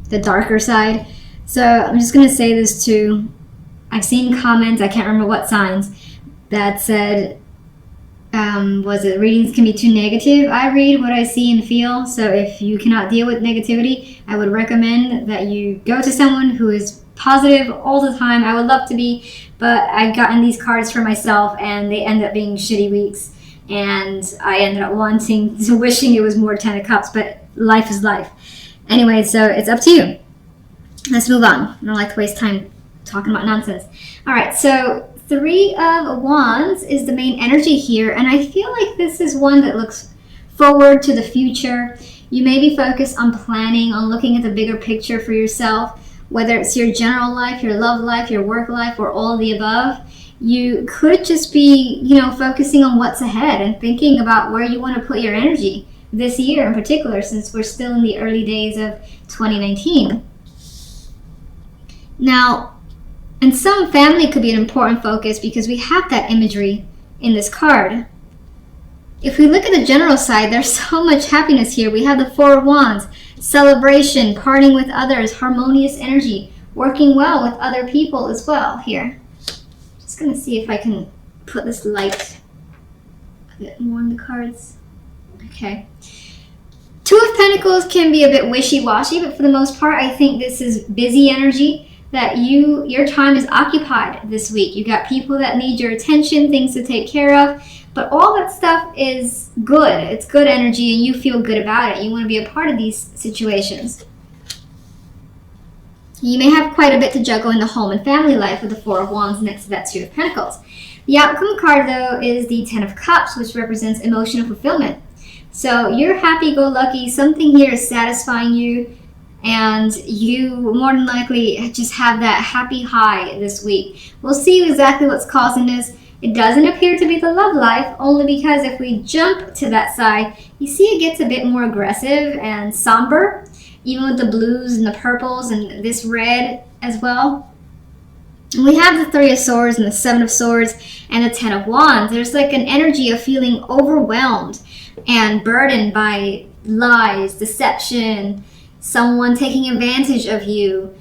the darker side. So I'm just going to say this too. I've seen comments, I can't remember what signs, that said, was it readings can be too negative? I read what I see and feel. So if you cannot deal with negativity, I would recommend that you go to someone who is positive all the time. I would love to be, but I've gotten these cards for myself and they end up being shitty weeks. And I ended up wishing it was more Ten of Cups, but life is life. Anyway, so it's up to you. Let's move on. I don't like to waste time talking about nonsense. All right, so Three of Wands is the main energy here, and I feel like this is one that looks forward to the future. You may be focused on planning, on looking at the bigger picture for yourself, whether it's your general life, your love life, your work life, or all of the above. You could just be, focusing on what's ahead and thinking about where you want to put your energy this year in particular, since we're still in the early days of 2019. Now, and some family could be an important focus because we have that imagery in this card. If we look at the general side, there's so much happiness here. We have the Four of Wands, celebration, parting with others, harmonious energy, working well with other people as well here. Just going to see if I can put this light a bit more on the cards. Okay. Two of Pentacles can be a bit wishy-washy, but for the most part, I think this is busy energy. That your time is occupied this week. You got people that need your attention, things to take care of, but all that stuff is good. It's good energy and you feel good about it. You want to be a part of these situations. You may have quite a bit to juggle in the home and family life with the Four of Wands next to that Two of Pentacles. The outcome card, though, is the Ten of Cups, which represents emotional fulfillment. So you're happy-go-lucky. Something here is satisfying you. And you more than likely just have that happy high this week. We'll see exactly what's causing this. It doesn't appear to be the love life, only because if we jump to that side, you see it gets a bit more aggressive and somber, even with the blues and the purples and this red as well. And we have the Three of Swords and the Seven of Swords and the Ten of Wands. There's like an energy of feeling overwhelmed and burdened by lies, deception, someone taking advantage of you,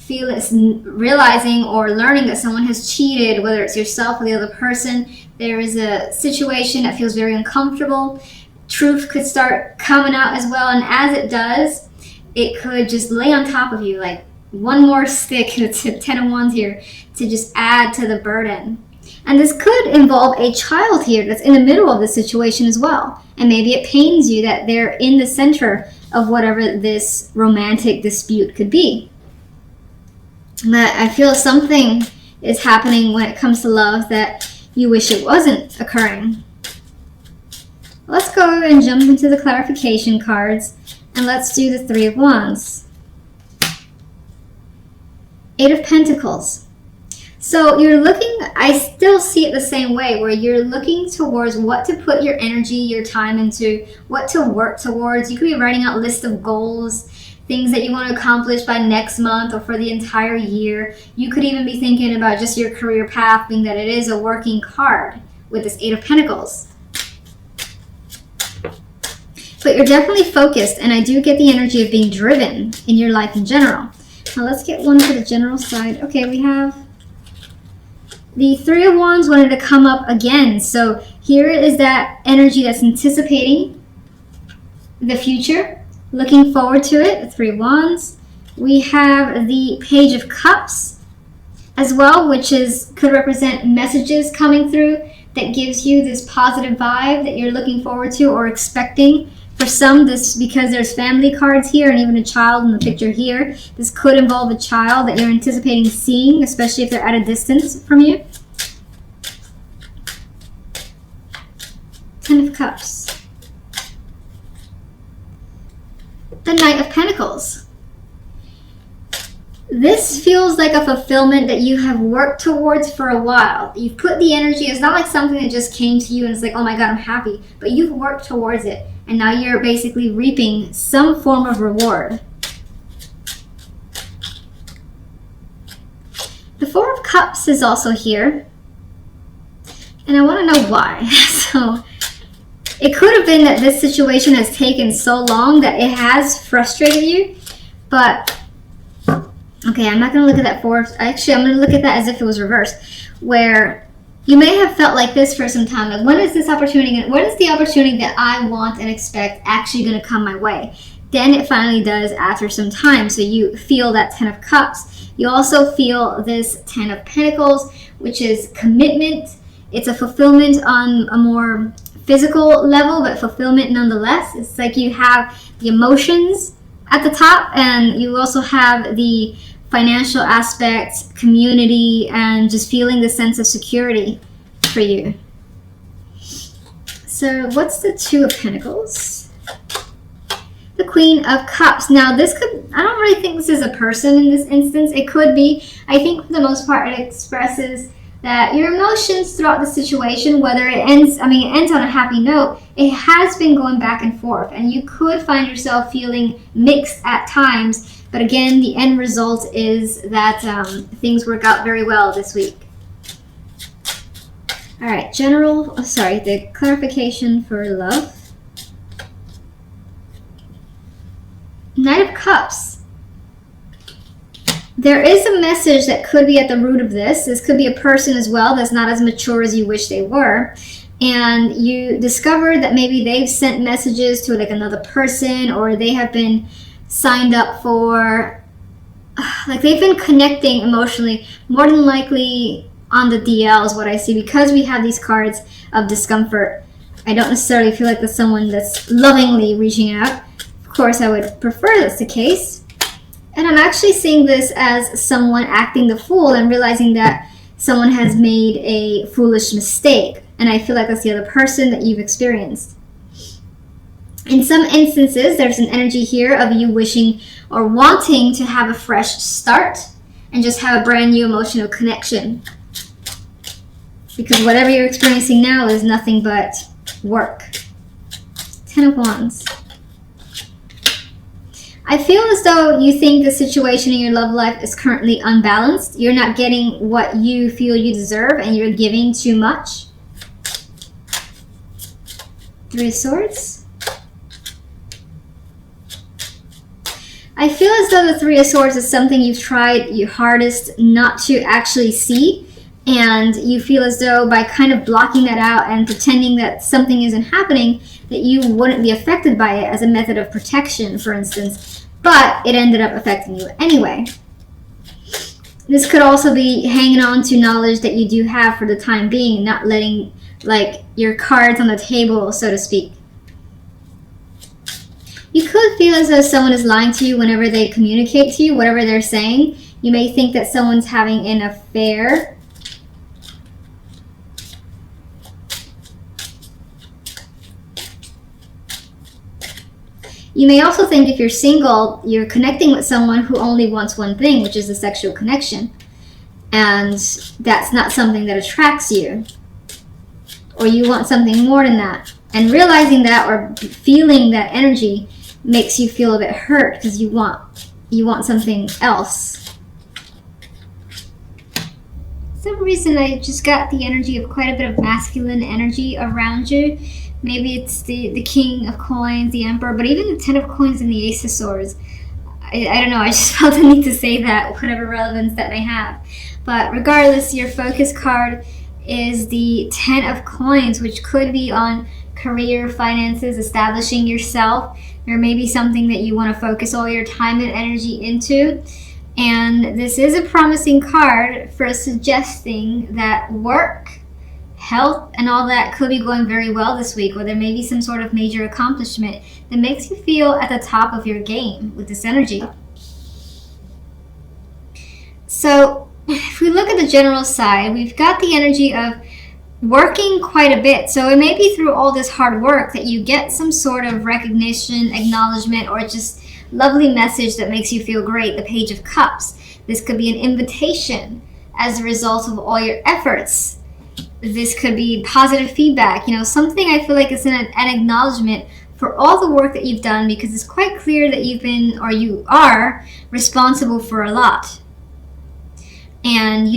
realizing or learning that someone has cheated, whether it's yourself or the other person. There is a situation that feels very uncomfortable. Truth could start coming out as well, and as it does, it could just lay on top of you like one more stick, to Ten of Wands here, to just add to the burden. And this could involve a child here that's in the middle of the situation as well. And maybe it pains you that they're in the center of whatever this romantic dispute could be. But I feel something is happening when it comes to love that you wish it wasn't occurring. Let's go and jump into the clarification cards, and let's do the Three of Wands. Eight of Pentacles. So you're looking, I still see it the same way, where you're looking towards what to put your energy, your time into, what to work towards. You could be writing out a list of goals, things that you want to accomplish by next month or for the entire year. You could even be thinking about just your career path, being that it is a working card with this Eight of Pentacles. But you're definitely focused, and I do get the energy of being driven in your life in general. Now let's get one for the general side. Okay, we have the Three of Wands wanted to come up again. So here is that energy that's anticipating the future, looking forward to it, the Three of Wands. We have the Page of Cups as well, which could represent messages coming through that gives you this positive vibe that you're looking forward to or expecting. For some, this, because there's family cards here and even a child in the picture here, this could involve a child that you're anticipating seeing, especially if they're at a distance from you. Ten of Cups. The Knight of Pentacles. This feels like a fulfillment that you have worked towards for a while. You've put the energy, it's not like something that just came to you and it's like, oh my God, I'm happy. But you've worked towards it. And now you're basically reaping some form of reward. The Four of Cups is also here. And I want to know why. So it could have been that this situation has taken so long that it has frustrated you. But Okay, I'm not going to look at that fourth. Actually, I'm going to look at that as if it was reversed, where you may have felt like this for some time. Like, when is this opportunity? When is the opportunity that I want and expect actually going to come my way? Then it finally does after some time. So you feel that 10 of Cups. You also feel this 10 of Pentacles, which is commitment. It's a fulfillment on a more physical level, but fulfillment nonetheless. It's like you have the emotions at the top, and you also have the financial aspect, community, and just feeling the sense of security for you. So what's the Two of Pentacles? The Queen of Cups. Now this could, I don't really think this is a person in this instance. It could be. I think for the most part it expresses that your emotions throughout the situation, whether it ends on a happy note, it has been going back and forth, and you could find yourself feeling mixed at times. But again, the end result is that things work out very well this week. All right, the clarification for love. Knight of Cups. There is a message that could be at the root of this. This could be a person as well that's not as mature as you wish they were. And you discover that maybe they've sent messages to like another person, or they have been signed up for, like they've been connecting emotionally, more than likely on the DL is what I see, because we have these cards of discomfort. I don't necessarily feel like there's someone that's lovingly reaching out. Of course, I would prefer that's the case. And I'm actually seeing this as someone acting the fool and realizing that someone has made a foolish mistake. And I feel like that's the other person that you've experienced. In some instances, there's an energy here of you wishing or wanting to have a fresh start and just have a brand new emotional connection. Because whatever you're experiencing now is nothing but work. 10 of Wands. I feel as though you think the situation in your love life is currently unbalanced. You're not getting what you feel you deserve, and you're giving too much. 3 of Swords. I feel as though the 3 of Swords is something you've tried your hardest not to actually see, and you feel as though by kind of blocking that out and pretending that something isn't happening, that you wouldn't be affected by it as a method of protection, for instance, but it ended up affecting you anyway. This could also be hanging on to knowledge that you do have for the time being, not letting like your cards on the table, so to speak. You could feel as though someone is lying to you whenever they communicate to you, whatever they're saying. You may think that someone's having an affair. You may also think if you're single, you're connecting with someone who only wants one thing, which is a sexual connection. And that's not something that attracts you. Or you want something more than that. And realizing that or feeling that energy makes you feel a bit hurt because you want something else. For some reason I just got the energy of quite a bit of masculine energy around you. Maybe it's the King of Coins, the Emperor, but even the 10 of Coins and the Ace of Swords. I don't know, I just felt the need to say that, whatever relevance that may have. But regardless, your focus card is the 10 of Coins, which could be on career, finances, establishing yourself. There may be something that you want to focus all your time and energy into. And this is a promising card for suggesting that work, health, and all that could be going very well this week, or there may be some sort of major accomplishment that makes you feel at the top of your game with this energy. So if we look at the general side, we've got the energy of working quite a bit. So it may be through all this hard work that you get some sort of recognition, acknowledgement, or just lovely message that makes you feel great. The Page of Cups. This could be an invitation as a result of all your efforts. This could be positive feedback, something I feel like is an acknowledgement for all the work that you've done, because it's quite clear that you are responsible for a lot. And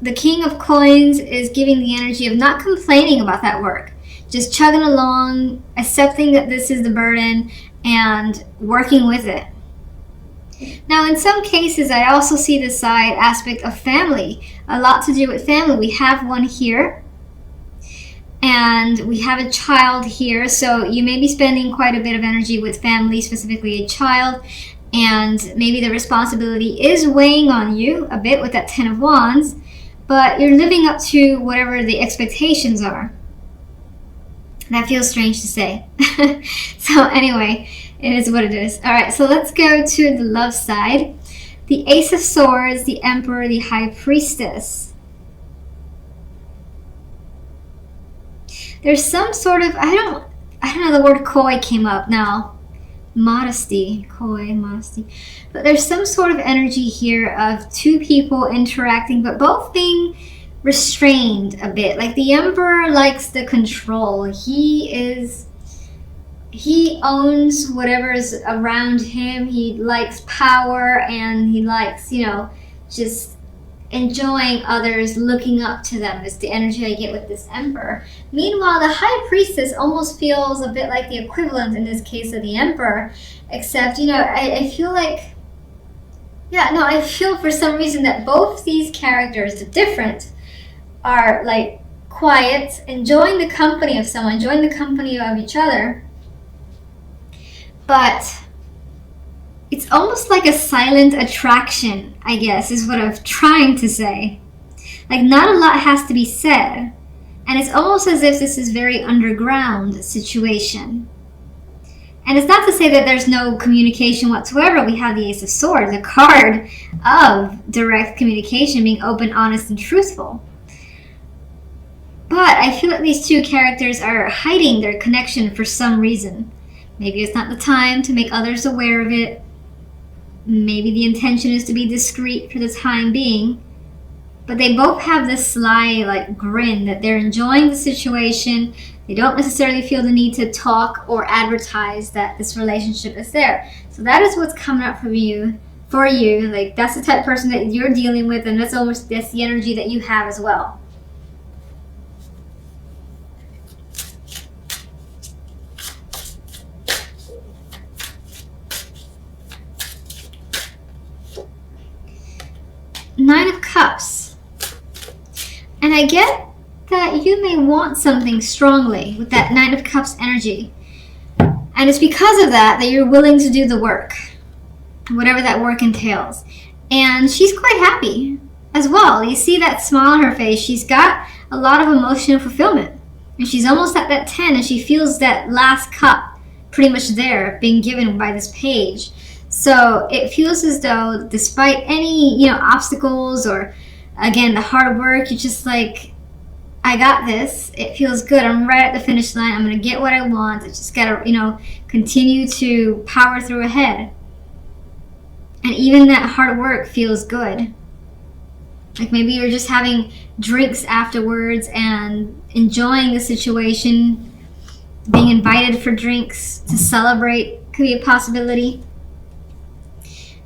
the King of Coins is giving the energy of not complaining about that work, just chugging along, accepting that this is the burden and working with it. Now, in some cases, I also see the side aspect of family. A lot to do with family. We have one here, and we have a child here. So you may be spending quite a bit of energy with family, specifically a child, and maybe the responsibility is weighing on you a bit with that 10 of Wands, but you're living up to whatever the expectations are. That feels strange to say. So anyway, it is what it is. All right, so let's go to the love side. The Ace of Swords, the Emperor, the High Priestess. There's some sort of, I don't know, the word coy came up now. Modesty, coy, modesty. But there's some sort of energy here of two people interacting, but both being restrained a bit. Like the Emperor likes the control. He owns whatever's around him. He likes power, and he likes, just enjoying others, looking up to them. Is the energy I get with this Emperor. Meanwhile, the High Priestess almost feels a bit like the equivalent in this case of the Emperor, except, I feel like, I feel for some reason that both these characters, the different, are like quiet, enjoying the company of someone, enjoying the company of each other. But it's almost like a silent attraction, I guess, is what I'm trying to say. Like, not a lot has to be said. And it's almost as if this is very underground situation. And it's not to say that there's no communication whatsoever. We have the Ace of Swords, a card of direct communication, being open, honest, and truthful. But I feel like these two characters are hiding their connection for some reason. Maybe it's not the time to make others aware of it. Maybe the intention is to be discreet for the time being. But they both have this sly, grin that they're enjoying the situation. They don't necessarily feel the need to talk or advertise that this relationship is there. So that is what's coming up for you. Like, that's the type of person that you're dealing with, and that's the energy that you have as well. Nine of Cups. And I get that you may want something strongly with that Nine of Cups energy. And it's because of that you're willing to do the work, whatever that work entails. And she's quite happy as well. You see that smile on her face. She's got a lot of emotional fulfillment. And she's almost at that 10, and she feels that last cup pretty much there being given by this page. So it feels as though despite any, obstacles or, again, the hard work, you're just like, I got this. It feels good. I'm right at the finish line. I'm going to get what I want. I just got to, continue to power through ahead. And even that hard work feels good. Like maybe you're just having drinks afterwards and enjoying the situation. Being invited for drinks to celebrate could be a possibility.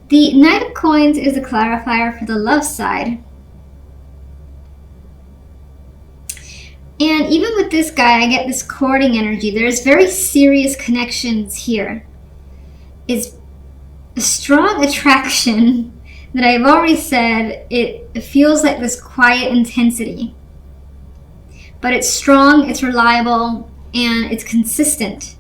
The Knight of Coins is a clarifier for the love side. And even with this guy, I get this courting energy. There's very serious connections here. It's a strong attraction that I've already said. It feels like this quiet intensity. But it's strong, it's reliable, and it's consistent.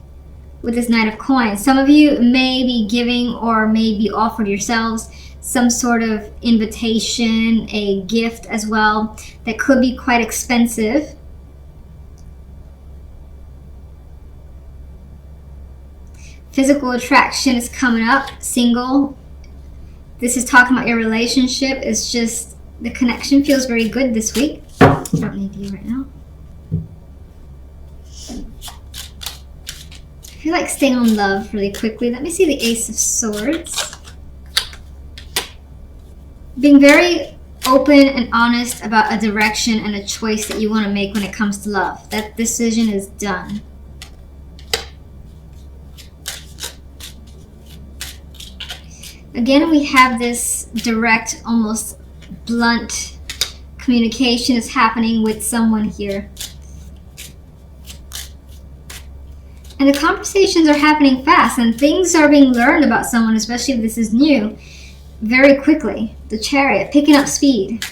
With this Knight of Coins, some of you may be giving or may be offered yourselves some sort of invitation, a gift as well, that could be quite expensive. Physical attraction is coming up. Single. This is talking about your relationship. It's just the connection feels very good this week. I don't need you right now. I feel like staying on love really quickly. Let me see the Ace of Swords. Being very open and honest about a direction and a choice that you want to make when it comes to love. That decision is done. Again, we have this direct, almost blunt communication is happening with someone here. And the conversations are happening fast, and things are being learned about someone, especially if this is new, very quickly. The Chariot, picking up speed.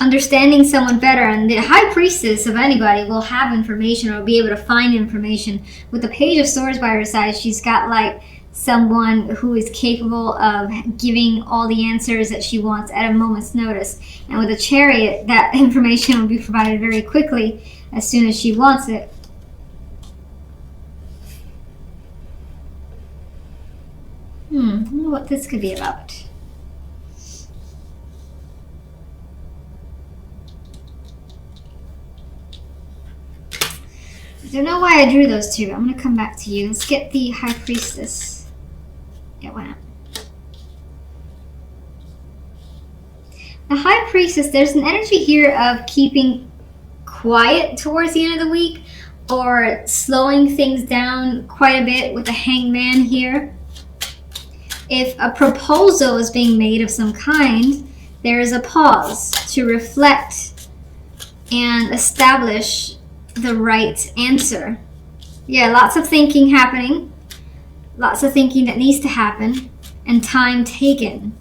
Understanding someone better, and the High Priestess of anybody will have information or be able to find information. With the Page of Swords by her side, she's got like someone who is capable of giving all the answers that she wants at a moment's notice. And with the Chariot, that information will be provided very quickly as soon as she wants it. I wonder what this could be about. I don't know why I drew those two. I'm going to come back to you. Let's get the High Priestess. Yeah, why not? The High Priestess, there's an energy here of keeping quiet towards the end of the week, or slowing things down quite a bit with the Hangman here. If a proposal is being made of some kind, there is a pause to reflect and establish the right answer. Yeah, lots of thinking happening. Lots of thinking that needs to happen. And time taken.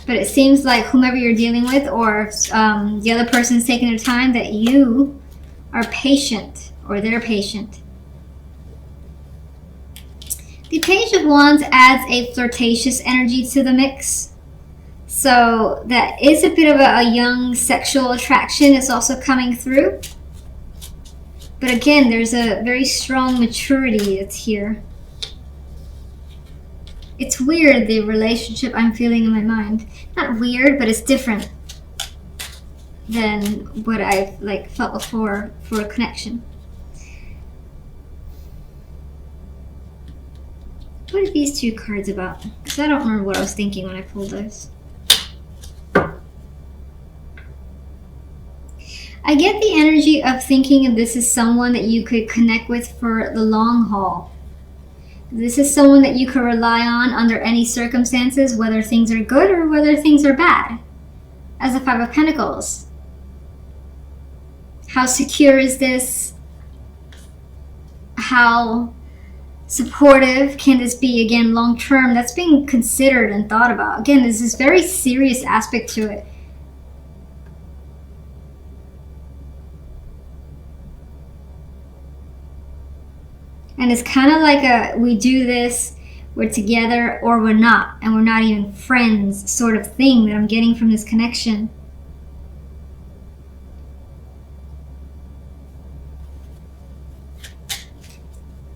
But it seems like whomever you're dealing with, or the other person's taking their time, that you are patient, or they're patient. The Page of Wands adds a flirtatious energy to the mix. So that is a bit of a young sexual attraction is also coming through. But again, there's a very strong maturity that's here. It's weird, the relationship I'm feeling in my mind. Not weird, but it's different than what I've felt before for a connection. What are these two cards about? Because I don't remember what I was thinking when I pulled those. I get the energy of thinking of this as someone that you could connect with for the long haul. This is someone that you could rely on under any circumstances, whether things are good or whether things are bad. As a Five of Pentacles. How secure is this? How supportive can this be, again, long term? That's being considered and thought about. Again, there's this very serious aspect to it. And it's kind of like we do this, we're together, or we're not, and we're not even friends sort of thing that I'm getting from this connection.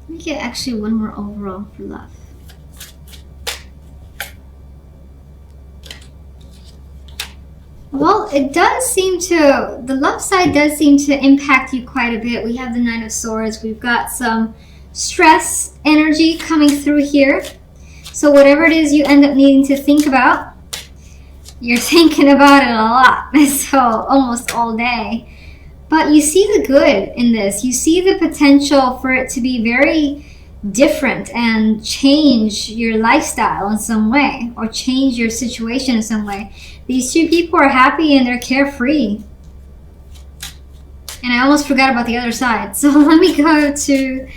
Let me get actually one more overall for love. Well, it does seem to, the love side does seem to impact you quite a bit. We have the Nine of Swords. We've got some stress energy coming through here. So whatever it is you end up needing to think about, you're thinking about it a lot. So almost all day. But you see the good in this. You see the potential for it to be very different and change your lifestyle in some way, or change your situation in some way. These two people are happy and they're carefree. And I almost forgot about the other side. So let me go to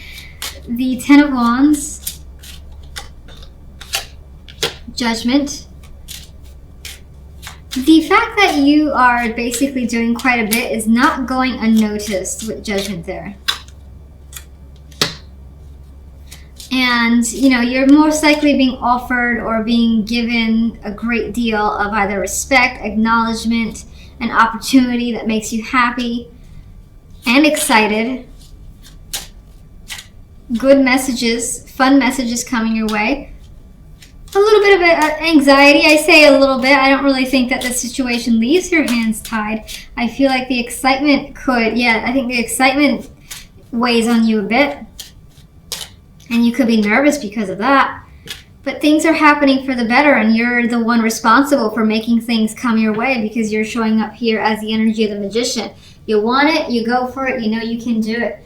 the Ten of Wands, Judgment. The fact that you are basically doing quite a bit is not going unnoticed with Judgment there. And, you know, you're most likely being offered or being given a great deal of either respect, acknowledgement, an opportunity that makes you happy and excited. Good messages, fun messages coming your way. A little bit of anxiety. I say a little bit. I don't really think that the situation leaves your hands tied. I feel like the excitement could, I think the excitement weighs on you a bit. And you could be nervous because of that. But things are happening for the better, and you're the one responsible for making things come your way because you're showing up here as the energy of the Magician. You want it, you go for it, you know you can do it.